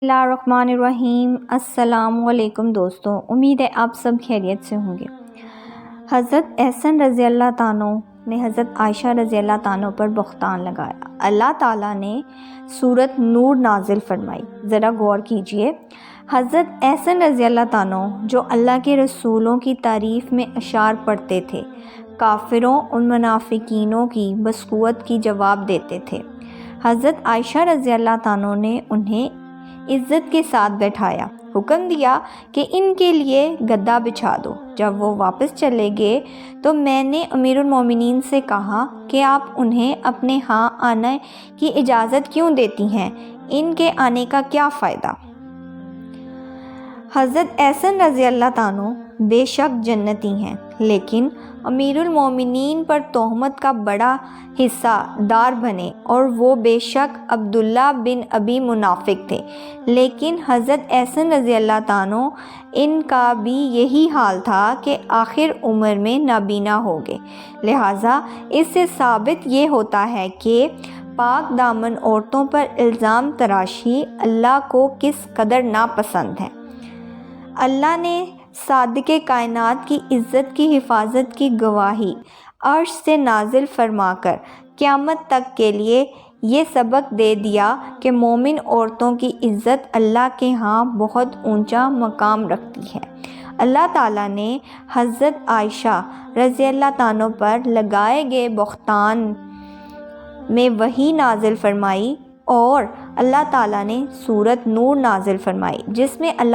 بسم اللہ الرحمن الرحیم۔ السلام علیکم دوستوں، امید ہے آپ سب خیریت سے ہوں گے۔ حضرت احسن رضی اللہ عنہ نے حضرت عائشہ رضی اللہ عنہ پر بہتان لگایا۔ اللہ تعالیٰ نے سورۃ نور نازل فرمائی۔ ذرا غور کیجئے، حضرت احسن رضی اللہ عنہ جو اللہ کے رسولوں کی تعریف میں اشعار پڑھتے تھے، کافروں اور منافقینوں کی بسقوت کی جواب دیتے تھے۔ حضرت عائشہ رضی اللہ عنہ نے انہیں عزت کے ساتھ بیٹھایا، حکم دیا کہ ان کے لیے گدا بچھا دو۔ جب وہ واپس چلے گئے تو میں نے امیر المومنین سے کہا کہ آپ انہیں اپنے ہاں آنے کی اجازت کیوں دیتی ہیں؟ ان کے آنے کا کیا فائدہ؟ حضرت احسن رضی اللہ عنہ بے شک جنتی ہیں، لیکن امیر المومنین پر تہمت کا بڑا حصہ دار بنے، اور وہ بے شک عبداللہ بن ابی منافق تھے، لیکن حضرت احسن رضی اللہ عنہ ان کا بھی یہی حال تھا کہ آخر عمر میں نابینا ہو گئے۔ لہٰذا اس سے ثابت یہ ہوتا ہے کہ پاک دامن عورتوں پر الزام تراشی اللہ کو کس قدر ناپسند ہے۔ اللہ نے صادق کائنات کی عزت کی حفاظت کی گواہی عرش سے نازل فرما کر قیامت تک کے لیے یہ سبق دے دیا کہ مومن عورتوں کی عزت اللہ کے ہاں بہت اونچا مقام رکھتی ہے۔ اللہ تعالیٰ نے حضرت عائشہ رضی اللہ عنہ پر لگائے گئے بہتان میں وحی نازل فرمائی، اور اللہ تعالیٰ نے سورۃ نور نازل فرمائی، جس میں اللہ